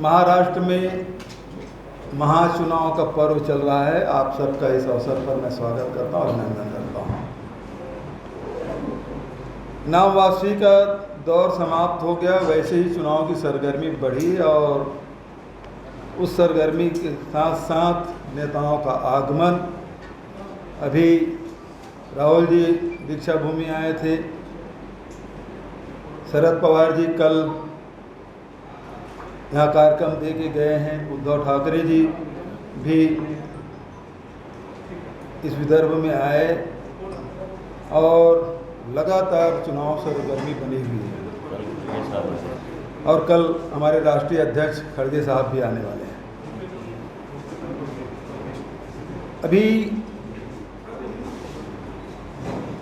महाराष्ट्र में महाचुनाव का पर्व चल रहा है। आप सबका इस अवसर पर मैं स्वागत करता हूँ और अभिनंदन करता हूँ। नाम वापसी का दौर समाप्त हो गया, वैसे ही चुनाव की सरगर्मी बढ़ी और उस सरगर्मी के साथ साथ नेताओं का आगमन। अभी राहुल जी दीक्षा भूमि आए थे, शरद पवार जी कल यहाँ कार्यक्रम दे के गए हैं, उद्धव ठाकरे जी भी इस विदर्भ में आए और लगातार चुनाव सरगर्मी बनी हुई है। और कल हमारे राष्ट्रीय अध्यक्ष खड़गे साहब भी आने वाले हैं। अभी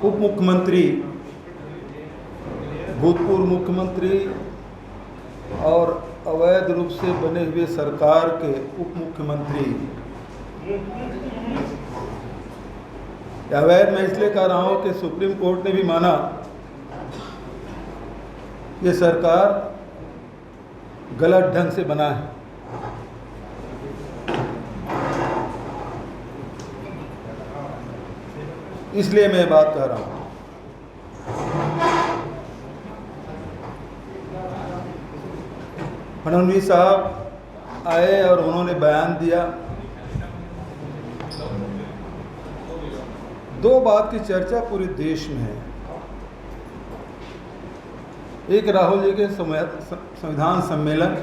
उप मुख्यमंत्री, भूतपूर्व मुख्यमंत्री और अवैध रूप से बने हुए सरकार के उप मुख्यमंत्री, अवैध मैं इसलिए कह रहा हूँ कि सुप्रीम कोर्ट ने भी माना ये सरकार गलत ढंग से बना है। इसलिए मैं बात कर रहा हूँ। फडणवीस साहब आए और उन्होंने बयान दिया। दो बात की चर्चा पूरे देश में है। एक राहुल जी के संविधान सम्मेलन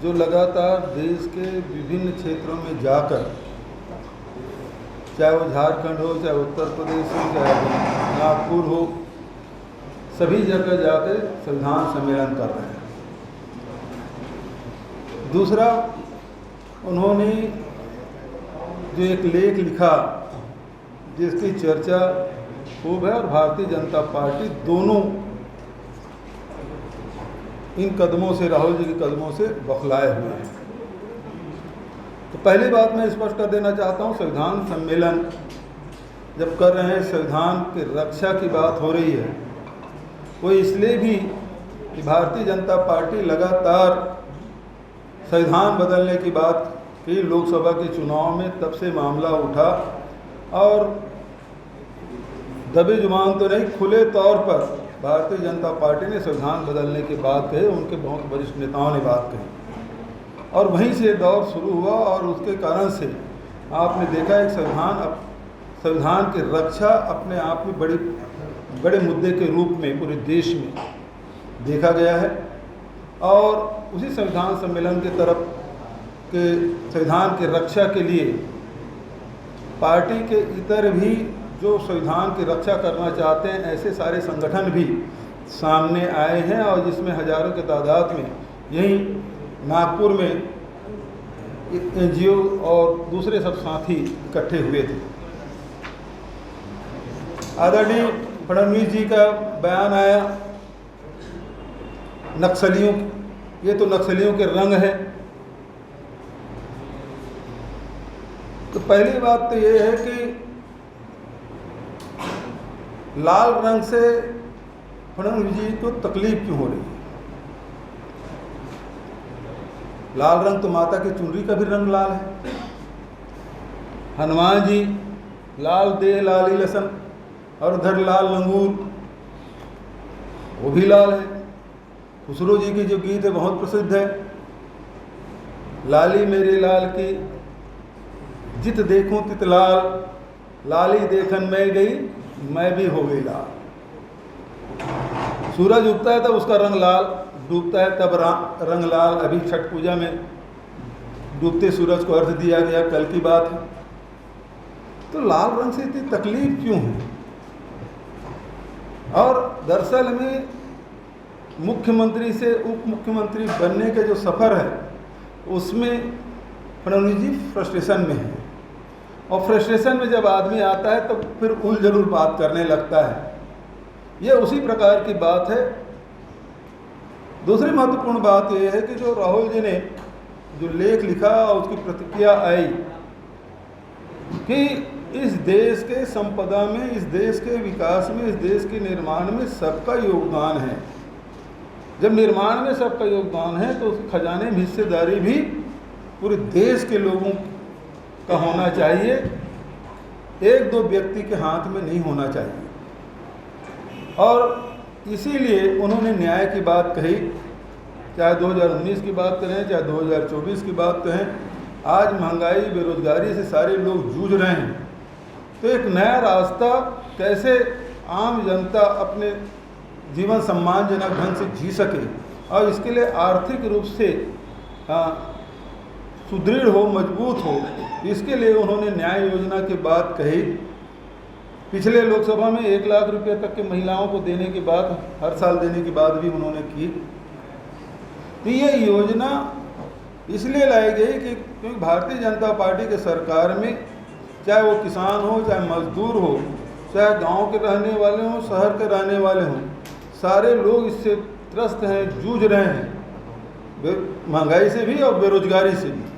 जो लगातार देश के विभिन्न क्षेत्रों में जाकर, चाहे वो झारखंड हो, चाहे उत्तर प्रदेश हो, चाहे नागपुर हो, सभी जगह जाकर संविधान सम्मेलन कर रहे हैं। दूसरा, उन्होंने जो एक लेख लिखा जिसकी चर्चा खूब है और भारतीय जनता पार्टी दोनों इन कदमों से, राहुल जी के कदमों से बौखलाए हुए हैं। तो पहली बात मैं स्पष्ट कर देना चाहता हूँ, संविधान सम्मेलन जब कर रहे हैं, संविधान की रक्षा की बात हो रही है, वो इसलिए भी कि भारतीय जनता पार्टी लगातार संविधान बदलने की बात की। लोकसभा के चुनाव में तब से मामला उठा और दबे जुबान तो नहीं, खुले तौर पर भारतीय जनता पार्टी ने संविधान बदलने की बात कही। उनके बहुत वरिष्ठ नेताओं ने बात कही और वहीं से दौर शुरू हुआ और उसके कारण से आपने देखा एक संविधान की रक्षा अपने आप में बड़े मुद्दे के रूप में पूरे देश में देखा गया है। और उसी संविधान सम्मेलन की तरफ के संविधान की रक्षा के लिए पार्टी के इतर भी जो संविधान की रक्षा करना चाहते हैं, ऐसे सारे संगठन भी सामने आए हैं और जिसमें हजारों की तादाद में यहीं नागपुर में NGO और दूसरे सब साथी इकट्ठे हुए थे। आदरणीय फडणवीस जी का बयान आया, नक्सलियों, ये तो नक्सलियों के रंग है। तो पहली बात तो ये है कि लाल रंग से फडणवीस जी को तकलीफ क्यों हो रही है? लाल रंग तो माता की चुनरी का भी रंग लाल है। हनुमान जी लाल देह लाली लसन और उधर लाल लंगूर, वो भी लाल है। खुसरो जी की जो गीत है बहुत प्रसिद्ध है, लाली मेरे लाल की जित देखूं तित लाल, लाली देखन मैं गई मैं भी हो गई लाल। सूरज उगता है तब उसका रंग लाल, डूबता है तब रंग लाल। अभी छठ पूजा में डूबते सूरज को अर्घ दिया गया, कल की बात है। तो लाल रंग से इतनी तकलीफ क्यों है? और दरअसल में मुख्यमंत्री से उप मुख्यमंत्री बनने के जो सफ़र है उसमें फडणवीस जी फ्रस्ट्रेशन में है और फ्रस्ट्रेशन में जब आदमी आता है तो फिर उलझुल बात करने लगता है। ये उसी प्रकार की बात है। दूसरी महत्वपूर्ण बात यह है कि जो राहुल जी ने जो लेख लिखा और उसकी प्रतिक्रिया आई कि इस देश के संपदा में, इस देश के विकास में, इस देश के निर्माण में सबका योगदान है। जब निर्माण में सबका योगदान है तो उस खजाने में हिस्सेदारी भी पूरे देश के लोगों का होना चाहिए, एक दो व्यक्ति के हाथ में नहीं होना चाहिए। और इसीलिए उन्होंने न्याय की बात कही, चाहे 2019 की बात करें चाहे 2024 की बात कहें। आज महंगाई बेरोजगारी से सारे लोग जूझ रहे हैं, तो एक नया रास्ता कैसे आम जनता अपने जीवन सम्मानजनक ढंग से जी सके और इसके लिए आर्थिक रूप से सुदृढ़ हो, मजबूत हो, इसके लिए उन्होंने न्याय योजना की बात कही। पिछले लोकसभा में 1 लाख रुपये तक के महिलाओं को देने की बात, हर साल देने की बात भी उन्होंने की। तो ये योजना इसलिए लाई गई कि क्योंकि भारतीय जनता पार्टी के सरकार में चाहे वो किसान हो, चाहे मजदूर हो, चाहे गांव के रहने वाले हों, शहर के रहने वाले हों, सारे लोग इससे त्रस्त हैं, जूझ रहे हैं, महंगाई से भी और बेरोजगारी से भी।